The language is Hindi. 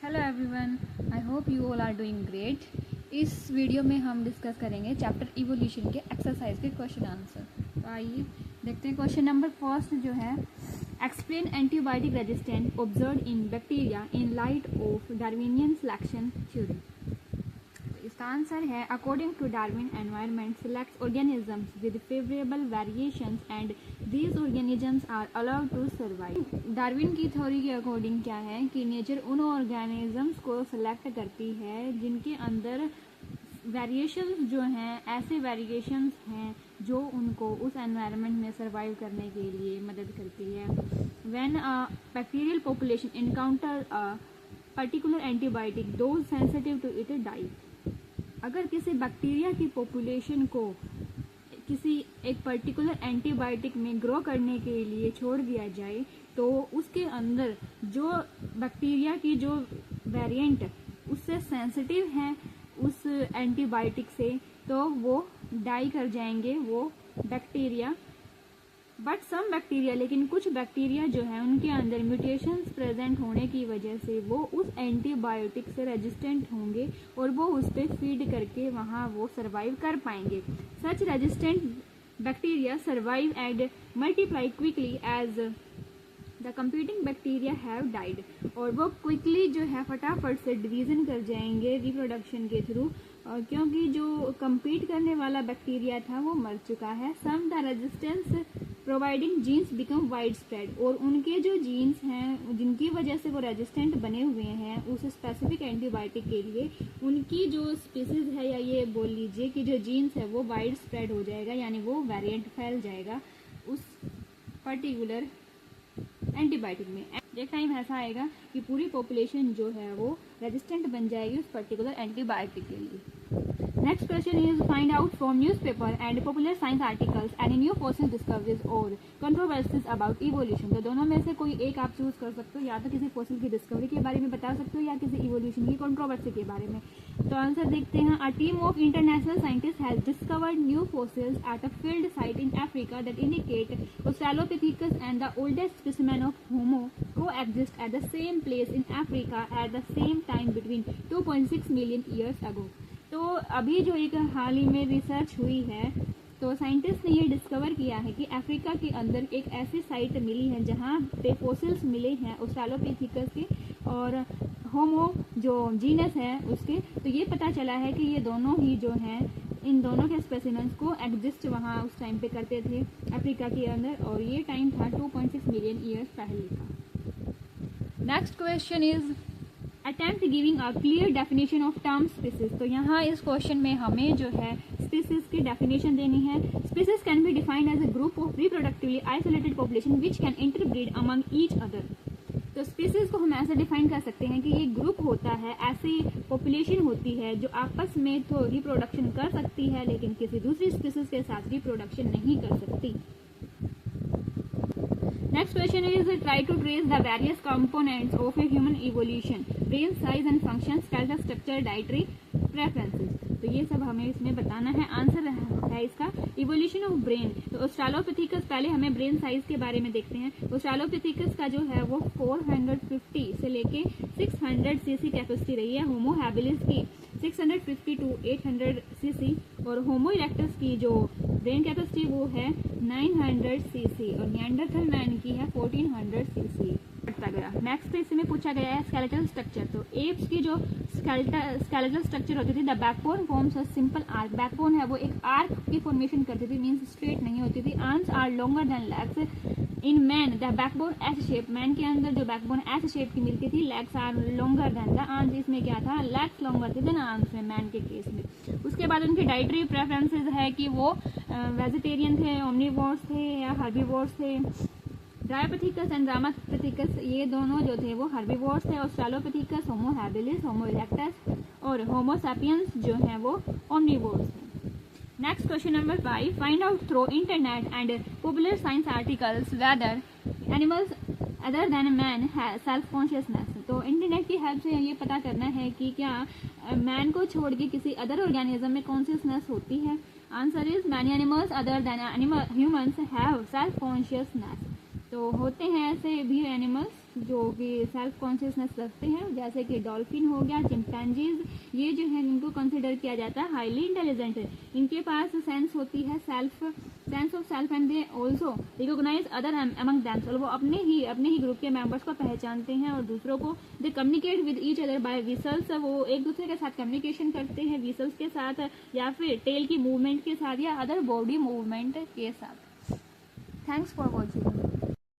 Hello everyone, I hope you all are doing great. इस वीडियो में हम डिस्कस करेंगे चैप्टर इवोल्यूशन के एक्सरसाइज के क्वेश्चन आंसर। तो आइए देखते हैं क्वेश्चन नंबर फर्स्ट जो है, explain antibiotic resistance observed in bacteria in light of Darwinian selection theory. इसका आंसर है according to Darwin environment selects organisms with favourable variations and these organisms are allowed to survive. Darwin की थ्योरी के अकॉर्डिंग क्या है कि नेचर उन ऑर्गेनिजम्स को सिलेक्ट करती है जिनके अंदर वेरिएशंस जो हैं, ऐसे वेरिएशंस हैं जो उनको उस एनवायरनमेंट में सर्वाइव करने के लिए मदद करती है। When a bacterial population encounter a particular antibiotic those sensitive to it die. अगर किसी बैक्टीरिया की पॉपुलेशन को किसी एक पर्टिकुलर एंटीबायोटिक में ग्रो करने के लिए छोड़ दिया जाए तो उसके अंदर जो बैक्टीरिया की जो वेरिएंट उससे सेंसिटिव हैं उस एंटीबायोटिक से, तो वो डाई कर जाएंगे वो बैक्टीरिया। बट सम बैक्टीरिया, लेकिन कुछ बैक्टीरिया जो है उनके अंदर म्यूटेशंस प्रेजेंट होने की वजह से वो उस एंटीबायोटिक से रेजिस्टेंट होंगे और वो उस पर फीड करके वहाँ वो सर्वाइव कर पाएंगे। Such resistant bacteria survive and multiply quickly as the competing bacteria have died. और वो क्विकली जो है फटाफट से डिवीजन कर जाएंगे रिप्रोडक्शन के थ्रू, क्योंकि जो कंपीट करने वाला बैक्टीरिया था वो मर चुका है। Some the resistance providing genes become wide spread. और उनके जो जीन्स हैं जिनकी वजह से वो रेजिस्टेंट बने हुए हैं उस स्पेसिफिक एंटीबायोटिक के लिए, उनकी जो स्पीसीज है या ये बोल लीजिए कि जो जीन्स है वो वाइड स्प्रेड हो जाएगा, यानी वो वेरिएंट फैल जाएगा उस पर्टिकुलर एंटीबायोटिक में। एक टाइम ऐसा आएगा कि पूरी पॉपुलेशन जो है वो रेजिस्टेंट बन जाएगी उस पर्टिकुलर एंटीबायोटिक के लिए। Next question is find out from newspaper and popular science articles any new fossil discoveries और कंट्रोवर्सीज अबाउट इवोल्यूशन। तो दोनों में से कोई एक आप चूज कर सकते हो, या तो किसी फॉसिल की डिस्कवरी के बारे में बता सकते हो या किसी इवोल्यूशन की कंट्रोवर्सी के बारे में। तो आंसर देखते हैं। A team of international scientist has discovered new fossils at a field site in Africa that indicate Australopithecus and the oldest specimen of homo coexist at the same place in Africa at the same time between 2.6 million years ago। तो अभी जो एक हाल ही में रिसर्च हुई है तो साइंटिस्ट ने ये डिस्कवर किया है कि अफ्रीका के अंदर एक ऐसी साइट मिली है जहाँ पे फॉसिल्स मिले हैं ऑस्ट्रेलोपिथेकस के और होमो जो जीनस है उसके। तो ये पता चला है कि ये दोनों ही जो हैं, इन दोनों के स्पेसिमेंस को एग्जिस्ट वहाँ उस टाइम पे करते थे अफ्रीका के अंदर, और ये टाइम था 2.6 मिलियन ईयर्स पहले का। Next question is attempt giving a clear definition of term species. तो यहाँ इस क्वेश्चन में हमें जो है स्पीसीज की डेफिनेशन देनी है। Species can be defined as a group of reproductively isolated population which can interbreed among each other. तो स्पीसीज को हम ऐसे डिफाइन कर सकते हैं कि ये ग्रुप होता है, ऐसी पॉपुलेशन होती है जो आपस में तो रिप्रोडक्शन कर सकती है लेकिन किसी दूसरी स्पीसीज के साथ रिप्रोडक्शन नहीं कर सकती। Next question is try to trace the various components of a human evolution: brain size and function, skeletal structure, dietary preferences। तो ये सब हमें इसमें बताना है। आंसर है इसका इवोल्यूशन ऑफ ब्रेन। तो ऑस्ट्रेलोपिथेकस, पहले हमें ब्रेन साइज के बारे में देखते हैं। ऑस्ट्रेलोपिथेकस का जो है वो 450 से लेके 600 सीसी कैपेसिटी रही है। होमो हैबिलिस की 650 टू 800 सीसी और होमो इरेक्टस की जो ब्रेन कैपेसिटी वो है 900 सीसी और निएंडरथल मैन की है 1400 सीसी। नेक्स्ट इसमें पूछा गया है स्केलेटल स्ट्रक्चर। तो एप्स की जो स्केलेटल स्ट्रक्चर होती थी, the backbone forms a simple arc. Backbone है वो एक आर्क की फॉर्मेशन करती थी, मींस स्ट्रेट नहीं होती थी। Arms are longer than legs. In man the backbone S shape. Man के अंदर जो बैकबोन एस शेप की मिलती थी, legs are longer than the arms. इसमें क्या था, लेग्स लॉन्गर थे देन आर्म्स में मैन के केस में। उसके बाद उनकी डाइटरी प्रेफरेंसेज है कि वो वेजिटेरियन थे, ओमनीवोर्स थे या हर्बीवोर्स थे। ड्रायोपिथेकस एंड रामापिथेकस ये दोनों जो थे वो हर्बीवोर्स थे। Australopithecus, homo habilis, homo erectus और होमो सैपियंस जो हैं वो ओमनीवोर्स थे। Next question number 5, find out through internet and popular science articles whether animals other than man have self consciousness. तो इंटरनेट की हेल्प से ये पता करना है कि क्या मैन को छोड़ के किसी अदर ऑर्गेनिज्म में कॉन्शियसनेस होती है। Answer is many animals other then humans have self consciousness. तो होते हैं ऐसे भी एनिमल्स जो कि सेल्फ कॉन्शियसनेस रखते हैं, जैसे कि डॉल्फिन हो गया, चिंपैंजीज, ये जो है इनको कंसिडर किया जाता है हाईली इंटेलिजेंट है। इनके पास सेंस होती है sense of self and they also recognise other among them, और वो अपने ही ग्रुप के मेंबर्स को पहचानते हैं और दूसरों को। दे communicate with each other by whistles, वो एक दूसरे के साथ कम्युनिकेशन करते हैं विसल्स के साथ या फिर टेल की मूवमेंट के साथ या अदर बॉडी मूवमेंट के साथ। Thanks for watching.